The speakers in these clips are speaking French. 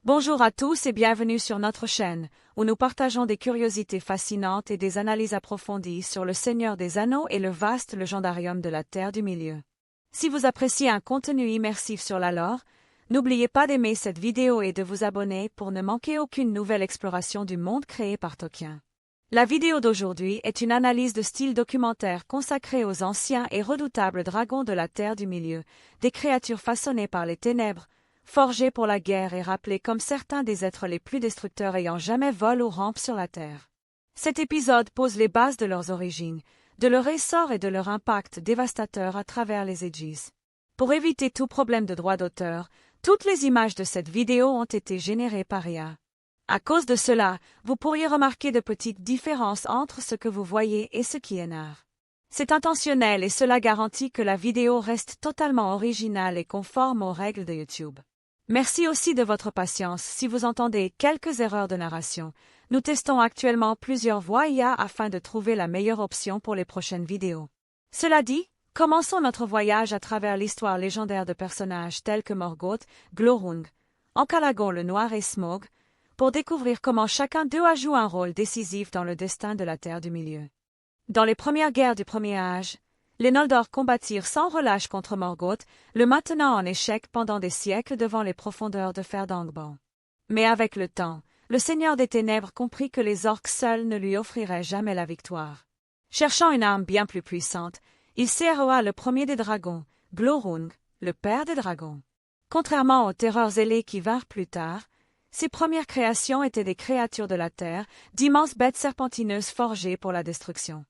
Bonjour à tous et bienvenue sur notre chaîne, où nous partageons des curiosités fascinantes et des analyses approfondies sur le Seigneur des Anneaux et le vaste légendarium de la Terre du Milieu. Si vous appréciez un contenu immersif sur la lore, n'oubliez pas d'aimer cette vidéo et de vous abonner pour ne manquer aucune nouvelle exploration du monde créé par Tolkien. La vidéo d'aujourd'hui est une analyse de style documentaire consacrée aux anciens et redoutables dragons de la Terre du Milieu, des créatures façonnées par les ténèbres, forgés pour la guerre et rappelés comme certains des êtres les plus destructeurs ayant jamais volé ou rampé sur la terre. Cet épisode pose les bases de leurs origines, de leur essor et de leur impact dévastateur à travers les Ages. Pour éviter tout problème de droit d'auteur, toutes les images de cette vidéo ont été générées par IA. À cause de cela, vous pourriez remarquer de petites différences entre ce que vous voyez et ce qui est narré. C'est intentionnel et cela garantit que la vidéo reste totalement originale et conforme aux règles de YouTube. Merci aussi de votre patience si vous entendez quelques erreurs de narration. Nous testons actuellement plusieurs voix IA afin de trouver la meilleure option pour les prochaines vidéos. Cela dit, commençons notre voyage à travers l'histoire légendaire de personnages tels que Morgoth, Glorhung, Encalagon le Noir et Smaug, pour découvrir comment chacun d'eux a joué un rôle décisif dans le destin de la Terre du Milieu. Dans les premières guerres du Premier Âge, les Noldor combattirent sans relâche contre Morgoth, le maintenant en échec pendant des siècles devant les profondeurs de Ferdangban. Mais avec le temps, le Seigneur des Ténèbres comprit que les orques seuls ne lui offriraient jamais la victoire. Cherchant une arme bien plus puissante, il s'héroa le premier des dragons, Glorhung, le père des dragons. Contrairement aux terreurs ailées qui vinrent plus tard, ses premières créations étaient des créatures de la terre, d'immenses bêtes serpentineuses forgées pour la destruction.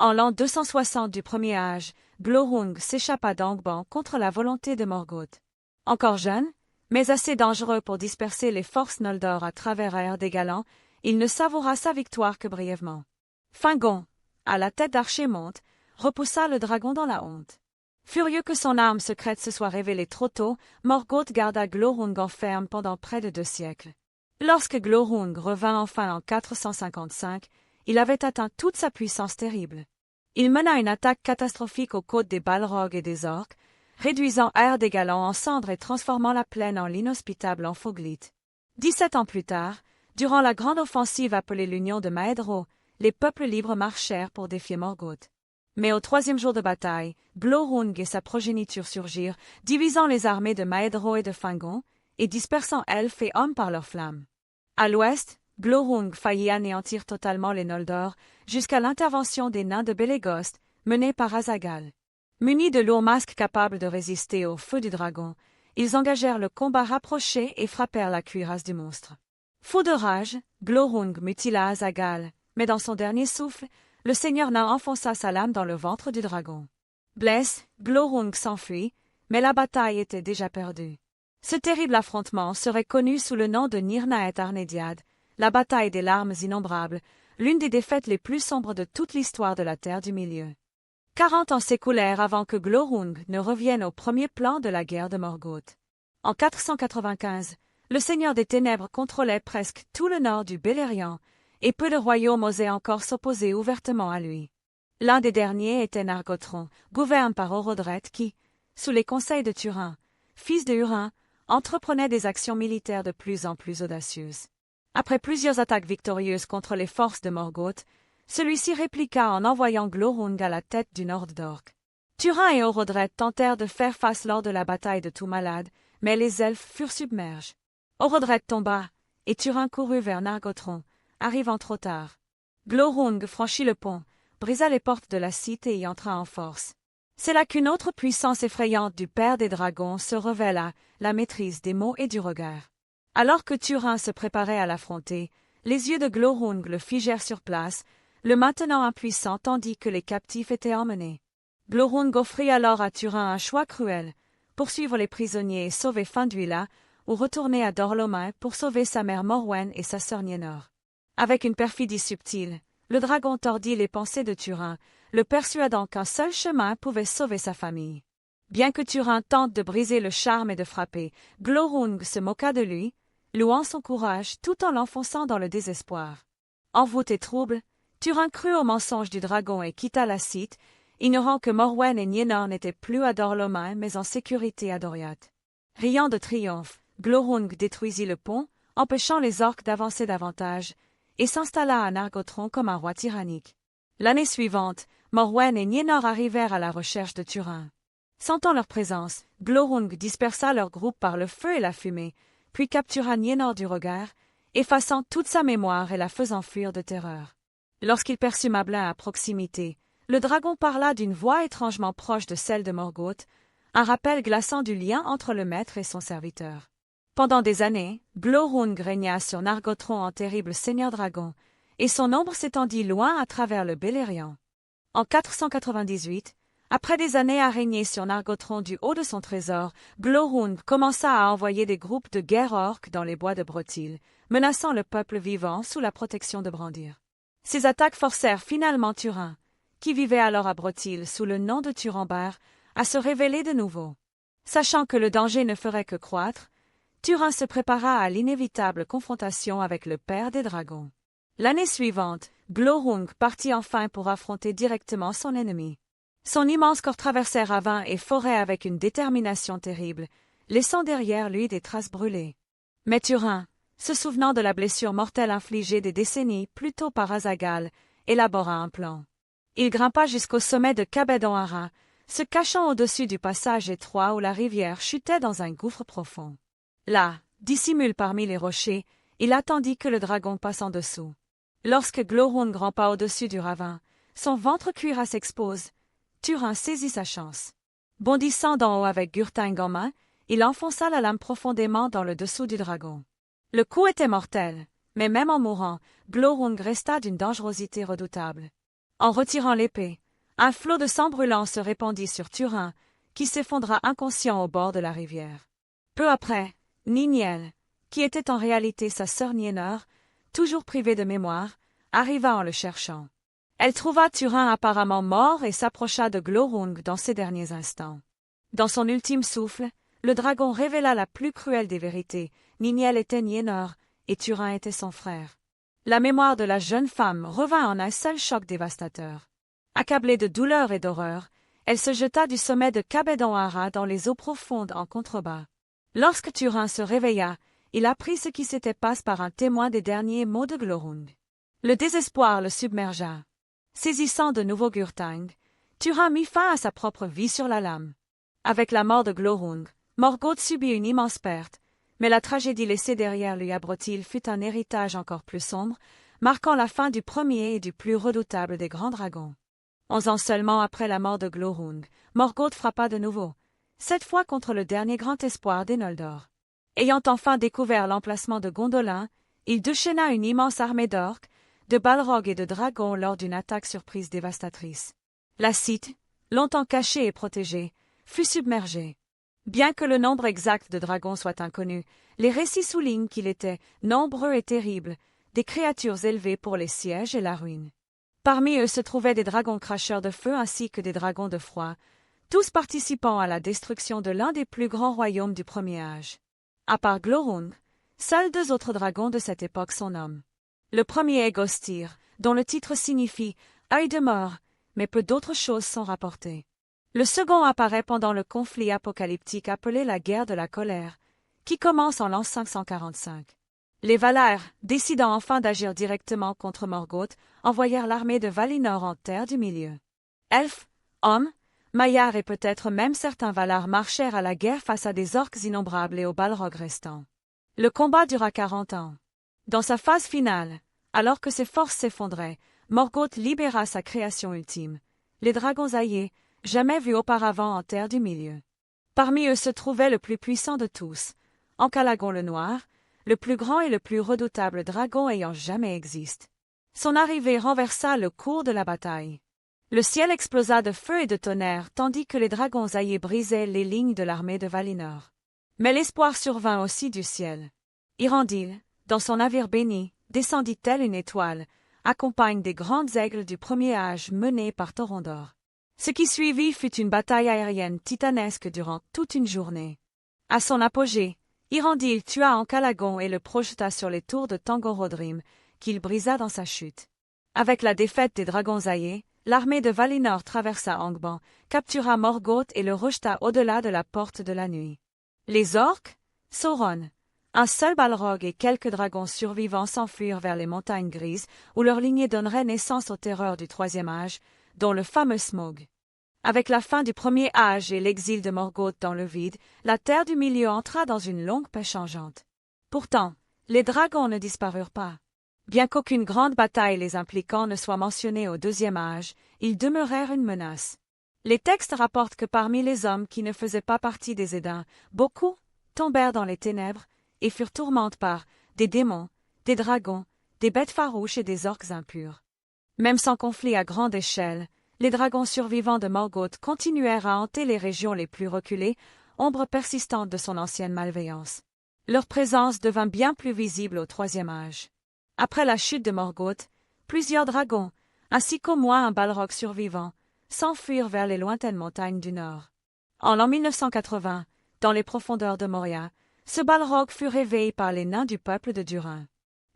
En l'an 260 du Premier Âge, Glorhung s'échappa d'Angband contre la volonté de Morgoth. Encore jeune, mais assez dangereux pour disperser les forces Noldor à travers Air des Galants, il ne savoura sa victoire que brièvement. Fingon, à la tête d'Archémonte, repoussa le dragon dans la honte. Furieux que son arme secrète se soit révélée trop tôt, Morgoth garda Glorhung enferme pendant près de 2 siècles. Lorsque Glorhung revint enfin en 455, il avait atteint toute sa puissance terrible. Il mena une attaque catastrophique aux côtes des Balrogs et des Orques, réduisant Air des Galants en cendres et transformant la plaine en l'inhospitable Amphoglite. 17 ans plus tard, durant la grande offensive appelée l'Union de Maedhro, les peuples libres marchèrent pour défier Morgoth. Mais au 3e jour de bataille, Glorhung et sa progéniture surgirent, divisant les armées de Maedhro et de Fingon, et dispersant elfes et hommes par leurs flammes. À l'ouest, Glorhung faillit anéantir totalement les Noldor, jusqu'à l'intervention des nains de Bélégost, menés par Azaghal. Munis de lourds masques capables de résister au feu du dragon, ils engagèrent le combat rapproché et frappèrent la cuirasse du monstre. Fou de rage, Glorhung mutila Azaghal, mais dans son dernier souffle, le seigneur nain enfonça sa lame dans le ventre du dragon. Blessé, Glorhung s'enfuit, mais la bataille était déjà perdue. Ce terrible affrontement serait connu sous le nom de Nirnaeth Arnediad, la bataille des larmes innombrables, l'une des défaites les plus sombres de toute l'histoire de la Terre du Milieu. 40 ans s'écoulèrent avant que Glorhung ne revienne au premier plan de la guerre de Morgoth. En 495, le Seigneur des Ténèbres contrôlait presque tout le nord du Beleriand, et peu de royaumes osaient encore s'opposer ouvertement à lui. L'un des derniers était Nargothrond, gouverné par Orodreth qui, sous les conseils de Turin, fils de Hurin, entreprenait des actions militaires de plus en plus audacieuses. Après plusieurs attaques victorieuses contre les forces de Morgoth, celui-ci répliqua en envoyant Glorhung à la tête d'une horde d'orques. Turin et Orodreth tentèrent de faire face lors de la bataille de Toumalad, mais les elfes furent submergés. Orodreth tomba, et Turin courut vers Nargothrond, arrivant trop tard. Glorhung franchit le pont, brisa les portes de la cité et y entra en force. C'est là qu'une autre puissance effrayante du père des dragons se révéla, la maîtrise des mots et du regard. Alors que Turin se préparait à l'affronter, les yeux de Glorhung le figèrent sur place, le maintenant impuissant tandis que les captifs étaient emmenés. Glorhung offrit alors à Turin un choix cruel, poursuivre les prisonniers et sauver Finduila, ou retourner à Dor-lómin pour sauver sa mère Morwen et sa sœur Nienor. Avec une perfidie subtile, le dragon tordit les pensées de Turin, le persuadant qu'un seul chemin pouvait sauver sa famille. Bien que Turin tente de briser le charme et de frapper, Glorhung se moqua de lui, louant son courage tout en l'enfonçant dans le désespoir. Envoûté et trouble, Turin crut au mensonge du dragon et quitta la cite, ignorant que Morwen et Nienor n'étaient plus à Dor-lómin mais en sécurité à Doriath. Riant de triomphe, Glorhung détruisit le pont, empêchant les orques d'avancer davantage, et s'installa à Nargothrond comme un roi tyrannique. L'année suivante, Morwen et Nienor arrivèrent à la recherche de Turin. Sentant leur présence, Glorung dispersa leur groupe par le feu et la fumée, puis captura Nienor du regard, effaçant toute sa mémoire et la faisant fuir de terreur. Lorsqu'il perçut Mablin à proximité, le dragon parla d'une voix étrangement proche de celle de Morgoth, un rappel glaçant du lien entre le maître et son serviteur. Pendant des années, Glorung régna sur Nargothrond en terrible seigneur dragon, et son ombre s'étendit loin à travers le Beleriand. En 498, après des années à régner sur Nargothrond du haut de son trésor, Glorung commença à envoyer des groupes de guerre orques dans les bois de Brotil, menaçant le peuple vivant sous la protection de Brandir. Ces attaques forcèrent finalement Turin, qui vivait alors à Brotil sous le nom de Turambar, à se révéler de nouveau. Sachant que le danger ne ferait que croître, Turin se prépara à l'inévitable confrontation avec le père des dragons. L'année suivante, Glorung partit enfin pour affronter directement son ennemi. Son immense corps traversait ravins et forêts avec une détermination terrible, laissant derrière lui des traces brûlées. Mais Turin, se souvenant de la blessure mortelle infligée des décennies plus tôt par Azaghal, élabora un plan. Il grimpa jusqu'au sommet de Cabed-en-Hara, se cachant au-dessus du passage étroit où la rivière chutait dans un gouffre profond. Là, dissimulé parmi les rochers, il attendit que le dragon passe en dessous. Lorsque Glorung grimpa au-dessus du ravin, son ventre cuirasse s'expose. Turin saisit sa chance. Bondissant d'en haut avec Gurtang en main, il enfonça la lame profondément dans le dessous du dragon. Le coup était mortel, mais même en mourant, Glorung resta d'une dangerosité redoutable. En retirant l'épée, un flot de sang brûlant se répandit sur Turin, qui s'effondra inconscient au bord de la rivière. Peu après, Niniel, qui était en réalité sa sœur Nienor, toujours privée de mémoire, arriva en le cherchant. Elle trouva Turin apparemment mort et s'approcha de Glorung dans ses derniers instants. Dans son ultime souffle, le dragon révéla la plus cruelle des vérités. Niniel était Nienor, et Turin était son frère. La mémoire de la jeune femme revint en un seul choc dévastateur. Accablée de douleur et d'horreur, elle se jeta du sommet de Cabed-en-Hara dans les eaux profondes en contrebas. Lorsque Turin se réveilla, il apprit ce qui s'était passé par un témoin des derniers mots de Glorung. Le désespoir le submergea. Saisissant de nouveau Gurtang, Turin mit fin à sa propre vie sur la lame. Avec la mort de Glorung, Morgoth subit une immense perte, mais la tragédie laissée derrière lui à Brotil fut un héritage encore plus sombre, marquant la fin du premier et du plus redoutable des grands dragons. 11 ans seulement après la mort de Glorung, Morgoth frappa de nouveau, cette fois contre le dernier grand espoir des Noldor. Ayant enfin découvert l'emplacement de Gondolin, il déchaîna une immense armée d'orques, de balrogs et de dragons lors d'une attaque surprise dévastatrice. La cité, longtemps cachée et protégée, fut submergée. Bien que le nombre exact de dragons soit inconnu, les récits soulignent qu'il était nombreux et terribles, des créatures élevées pour les sièges et la ruine. Parmi eux se trouvaient des dragons cracheurs de feu ainsi que des dragons de froid, tous participant à la destruction de l'un des plus grands royaumes du premier âge. À part Glorung, seuls 2 autres dragons de cette époque sont nommés. Le premier est Gostir, dont le titre signifie « œil de mort », mais peu d'autres choses sont rapportées. Le second apparaît pendant le conflit apocalyptique appelé la guerre de la colère, qui commence en l'an 545. Les Valar, décidant enfin d'agir directement contre Morgoth, envoyèrent l'armée de Valinor en terre du milieu. Elfes, hommes, Maillards et peut-être même certains Valar marchèrent à la guerre face à des orques innombrables et aux Balrogs restants. Le combat dura 40 ans. Dans sa phase finale, alors que ses forces s'effondraient, Morgoth libéra sa création ultime, les dragons aillés, jamais vus auparavant en terre du milieu. Parmi eux se trouvait le plus puissant de tous, Encalagon le Noir, le plus grand et le plus redoutable dragon ayant jamais existé. Son arrivée renversa le cours de la bataille. Le ciel explosa de feu et de tonnerre tandis que les dragons aillés brisaient les lignes de l'armée de Valinor. Mais l'espoir survint aussi du ciel. Irandil, dans son navire béni, descendit telle une étoile, accompagne des grandes aigles du premier âge menées par Torondor. Ce qui suivit fut une bataille aérienne titanesque durant toute une journée. À son apogée, Irandil tua Encalagon et le projeta sur les tours de Tangorodrim, qu'il brisa dans sa chute. Avec la défaite des dragons aillés, l'armée de Valinor traversa Angband, captura Morgoth et le rejeta au-delà de la porte de la nuit. Les orques, Sauron, Un seul Balrog et quelques dragons survivants s'enfuirent vers les montagnes grises, où leur lignée donnerait naissance aux terreurs du troisième âge, dont le fameux Smaug. Avec la fin du premier âge et l'exil de Morgoth dans le vide, la Terre du Milieu entra dans une longue paix changeante. Pourtant, les dragons ne disparurent pas. Bien qu'aucune grande bataille les impliquant ne soit mentionnée au deuxième âge, ils demeurèrent une menace. Les textes rapportent que parmi les hommes qui ne faisaient pas partie des Édins, beaucoup tombèrent dans les ténèbres et furent tourmentés par des démons, des dragons, des bêtes farouches et des orques impurs. Même sans conflit à grande échelle, les dragons survivants de Morgoth continuèrent à hanter les régions les plus reculées, ombre persistante de son ancienne malveillance. Leur présence devint bien plus visible au troisième âge. Après la chute de Morgoth, plusieurs dragons, ainsi qu'au moins un Balrog survivant, s'enfuirent vers les lointaines montagnes du nord. En l'an 1980, dans les profondeurs de Moria, ce Balrog fut réveillé par les nains du peuple de Durin.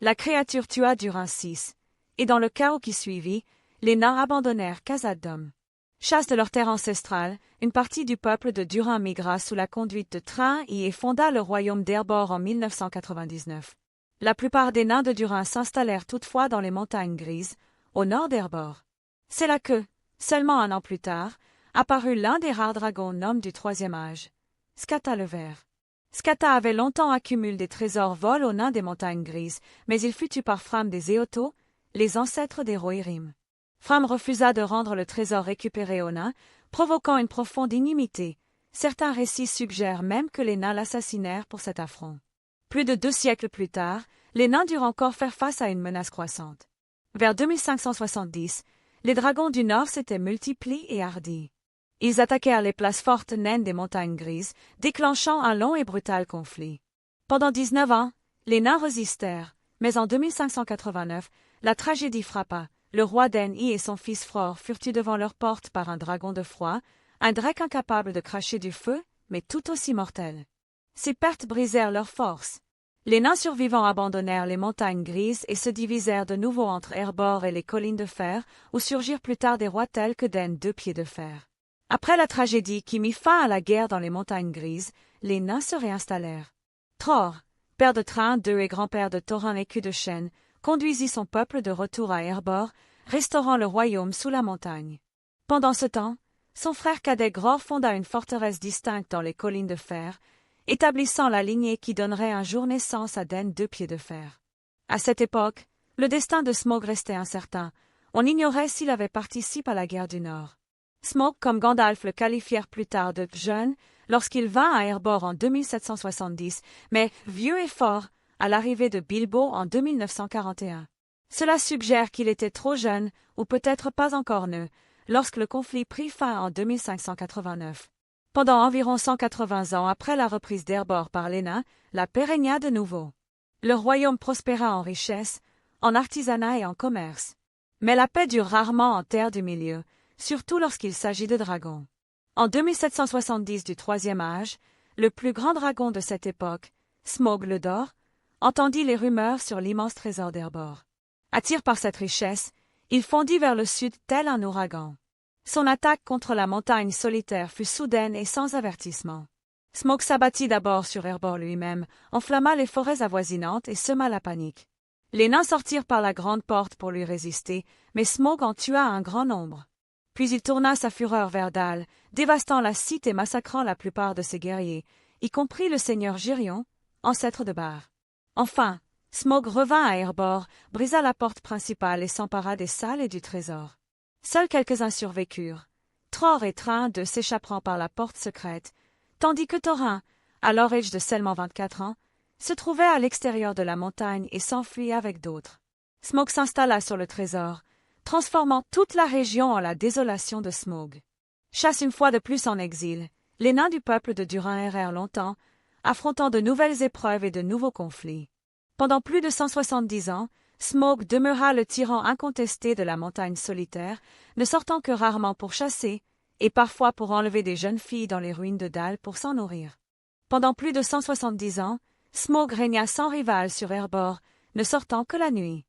La créature tua Durin VI, et dans le chaos qui suivit, les nains abandonnèrent Khazad-dûm. Chasse de leur terre ancestrale, une partie du peuple de Durin migra sous la conduite de Thrain et fonda le royaume d'Erbor en 1999. La plupart des nains de Durin s'installèrent toutefois dans les montagnes grises, au nord d'Erbor. C'est là que, seulement un an plus tard, apparut l'un des rares dragons noms du troisième âge, Skata le Vert. Skata avait longtemps accumulé des trésors vols aux nains des montagnes grises, mais il fut tué par Fram des Éotos, les ancêtres des Rohirrim. Fram refusa de rendre le trésor récupéré aux nains, provoquant une profonde inimité. Certains récits suggèrent même que les nains l'assassinèrent pour cet affront. Plus de 2 siècles plus tard, les nains durent encore faire face à une menace croissante. Vers 2570, les dragons du Nord s'étaient multipliés et hardis. Ils attaquèrent les places fortes naines des montagnes grises, déclenchant un long et brutal conflit. Pendant 19 ans, les nains résistèrent, mais en 2589, la tragédie frappa. Le roi d'En-i et son fils Fror furent tués devant leur porte par un dragon de froid, un drake incapable de cracher du feu, mais tout aussi mortel. Ces pertes brisèrent leurs forces. Les nains survivants abandonnèrent les montagnes grises et se divisèrent de nouveau entre Erbor et les collines de fer, où surgirent plus tard des rois tels que Den Deux Pieds de Fer. Après la tragédie qui mit fin à la guerre dans les montagnes grises, les nains se réinstallèrent. Tror, père de Thrain II et grand-père de Thorin écu de Chêne, conduisit son peuple de retour à Erbor, restaurant le royaume sous la montagne. Pendant ce temps, son frère cadet Gror fonda une forteresse distincte dans les collines de fer, établissant la lignée qui donnerait un jour naissance à Den Deux Pieds de Fer. À cette époque, le destin de Smaug restait incertain. On ignorait s'il avait participé à la guerre du Nord. Smaug, comme Gandalf le qualifièrent plus tard de jeune, lorsqu'il vint à Erbor en 2770, mais vieux et fort, à l'arrivée de Bilbo en 2941. Cela suggère qu'il était trop jeune, ou peut-être pas encore né, lorsque le conflit prit fin en 2589. Pendant environ 180 ans après la reprise d'Erbor par les nains, la paix régna de nouveau. Le royaume prospéra en richesse, en artisanat et en commerce. Mais la paix dure rarement en terre du milieu, surtout lorsqu'il s'agit de dragons. En 2770 du troisième âge, le plus grand dragon de cette époque, Smaug le Dor, entendit les rumeurs sur l'immense trésor d'Erbor. Attiré par cette richesse, il fondit vers le sud tel un ouragan. Son attaque contre la montagne solitaire fut soudaine et sans avertissement. Smaug s'abattit d'abord sur Erbor lui-même, enflamma les forêts avoisinantes et sema la panique. Les nains sortirent par la grande porte pour lui résister, mais Smaug en tua un grand nombre. Puis il tourna sa fureur vers Dal, dévastant la cité et massacrant la plupart de ses guerriers, y compris le seigneur Girion, ancêtre de Bar. Enfin, Smaug revint à Erbor, brisa la porte principale et s'empara des salles et du trésor. Seuls quelques-uns survécurent, Tror et Thrain II s'échapperont par la porte secrète, tandis que Thorin, alors âgé de seulement 24 ans, se trouvait à l'extérieur de la montagne et s'enfuit avec d'autres. Smaug s'installa sur le trésor, transformant toute la région en la désolation de Smaug. Chasse une fois de plus en exil, les nains du peuple de Durin errèrent longtemps, affrontant de nouvelles épreuves et de nouveaux conflits. Pendant plus de 170 ans, Smaug demeura le tyran incontesté de la montagne solitaire, ne sortant que rarement pour chasser, et parfois pour enlever des jeunes filles dans les ruines de Dal pour s'en nourrir. Pendant plus de 170 ans, Smaug régna sans rival sur Erbor, ne sortant que la nuit.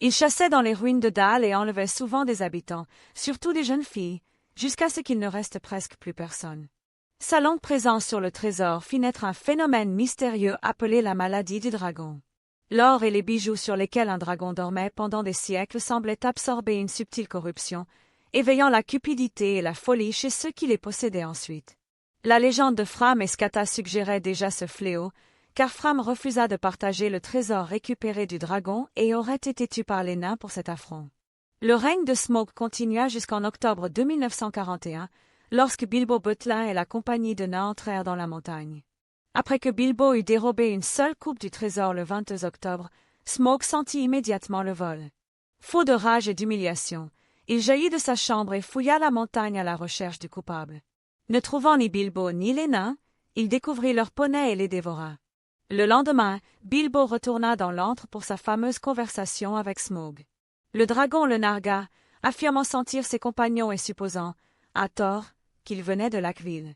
Il chassait dans les ruines de Dal et enlevait souvent des habitants, surtout des jeunes filles, jusqu'à ce qu'il ne reste presque plus personne. Sa longue présence sur le trésor fit naître un phénomène mystérieux appelé la maladie du dragon. L'or et les bijoux sur lesquels un dragon dormait pendant des siècles semblaient absorber une subtile corruption, éveillant la cupidité et la folie chez ceux qui les possédaient ensuite. La légende de Fram et Skatta suggérait déjà ce fléau, car Fram refusa de partager le trésor récupéré du dragon et aurait été tué par les nains pour cet affront. Le règne de Smaug continua jusqu'en octobre 1941, lorsque Bilbo Beutlin et la compagnie de nains entrèrent dans la montagne. Après que Bilbo eut dérobé une seule coupe du trésor le 22 octobre, Smaug sentit immédiatement le vol. Fou de rage et d'humiliation, il jaillit de sa chambre et fouilla la montagne à la recherche du coupable. Ne trouvant ni Bilbo ni les nains, il découvrit leurs poneys et les dévora. Le lendemain, Bilbo retourna dans l'antre pour sa fameuse conversation avec Smaug. Le dragon le nargua, affirmant sentir ses compagnons et supposant, à tort, qu'il venait de Laqueville.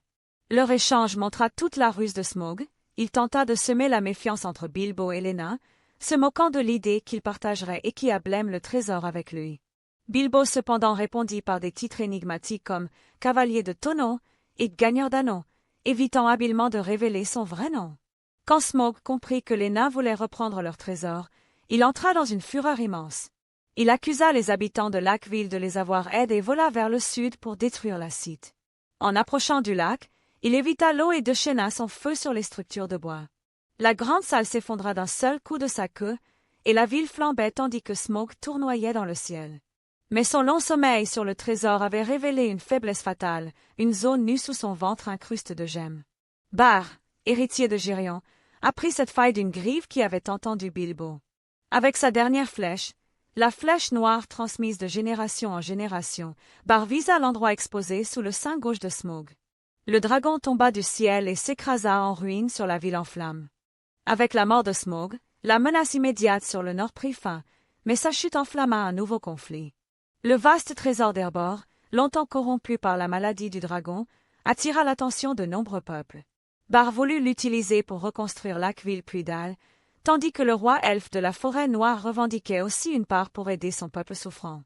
Leur échange montra toute la ruse de Smaug. Il tenta de semer la méfiance entre Bilbo et les nains, se moquant de l'idée qu'il partagerait Équiablem le trésor avec lui. Bilbo cependant répondit par des titres énigmatiques comme « Cavalier de tonneau » et « Gagneur d'anneaux », évitant habilement de révéler son vrai nom. Quand Smaug comprit que les nains voulaient reprendre leur trésor, il entra dans une fureur immense. Il accusa les habitants de Laqueville de les avoir aidés et vola vers le sud pour détruire la cite. En approchant du lac, il évita l'eau et déchaîna son feu sur les structures de bois. La grande salle s'effondra d'un seul coup de sa queue, et la ville flambait tandis que Smaug tournoyait dans le ciel. Mais son long sommeil sur le trésor avait révélé une faiblesse fatale, une zone nue sous son ventre incruste de gemmes. Bar, héritier de Girion, apprit cette faille d'une grive qui avait entendu Bilbo. Avec sa dernière flèche, la flèche noire transmise de génération en génération, Bar visa l'endroit exposé sous le sein gauche de Smaug. Le dragon tomba du ciel et s'écrasa en ruine sur la ville en flammes. Avec la mort de Smaug, la menace immédiate sur le nord prit fin, mais sa chute enflamma un nouveau conflit. Le vaste trésor d'Erebor, longtemps corrompu par la maladie du dragon, attira l'attention de nombreux peuples. Bar voulut l'utiliser pour reconstruire Laqueville puis Dal, tandis que le roi elfe de la forêt noire revendiquait aussi une part pour aider son peuple souffrant.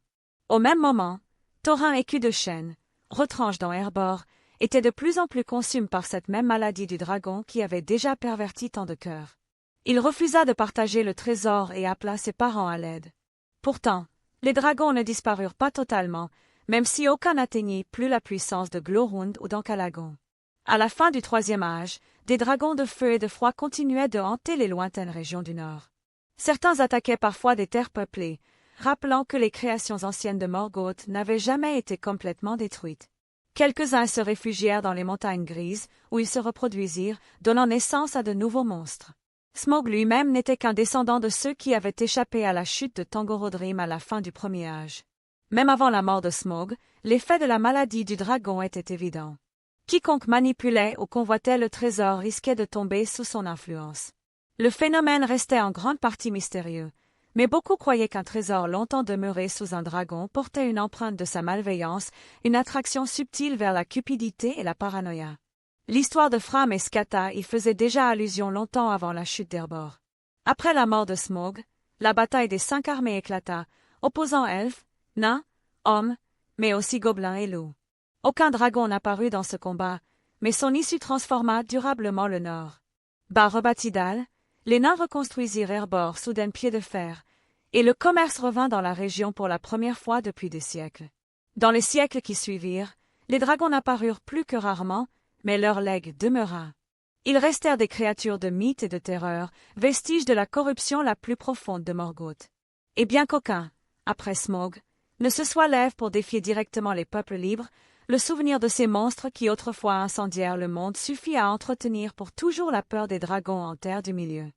Au même moment, Thorin écu de chêne, retranche dans Erebor, était de plus en plus consume par cette même maladie du dragon qui avait déjà perverti tant de cœurs. Il refusa de partager le trésor et appela ses parents à l'aide. Pourtant, les dragons ne disparurent pas totalement, même si aucun n'atteignit plus la puissance de Glorhund ou d'Encalagon. À la fin du Troisième Âge, des dragons de feu et de froid continuaient de hanter les lointaines régions du Nord. Certains attaquaient parfois des terres peuplées, rappelant que les créations anciennes de Morgoth n'avaient jamais été complètement détruites. Quelques-uns se réfugièrent dans les montagnes grises, où ils se reproduisirent, donnant naissance à de nouveaux monstres. Smaug lui-même n'était qu'un descendant de ceux qui avaient échappé à la chute de Tangorodrim à la fin du Premier Âge. Même avant la mort de Smaug, l'effet de la maladie du dragon était évident. Quiconque manipulait ou convoitait le trésor risquait de tomber sous son influence. Le phénomène restait en grande partie mystérieux, mais beaucoup croyaient qu'un trésor longtemps demeuré sous un dragon portait une empreinte de sa malveillance, une attraction subtile vers la cupidité et la paranoïa. L'histoire de Fram et Skatta y faisait déjà allusion longtemps avant la chute d'Erebor. Après la mort de Smaug, la bataille des 5 armées éclata, opposant elfes, nains, hommes, mais aussi gobelins et loups. Aucun dragon n'apparut dans ce combat, mais son issue transforma durablement le Nord. Bar rebâtit Dal, les nains reconstruisirent Erebor sous d'un pied de fer, et le commerce revint dans la région pour la première fois depuis des siècles. Dans les siècles qui suivirent, les dragons n'apparurent plus que rarement, mais leur legs demeura. Ils restèrent des créatures de mythe et de terreur, vestiges de la corruption la plus profonde de Morgoth. Et bien qu'aucun, après Smaug, ne se soit lève pour défier directement les peuples libres, le souvenir de ces monstres qui autrefois incendièrent le monde suffit à entretenir pour toujours la peur des dragons en terre du milieu.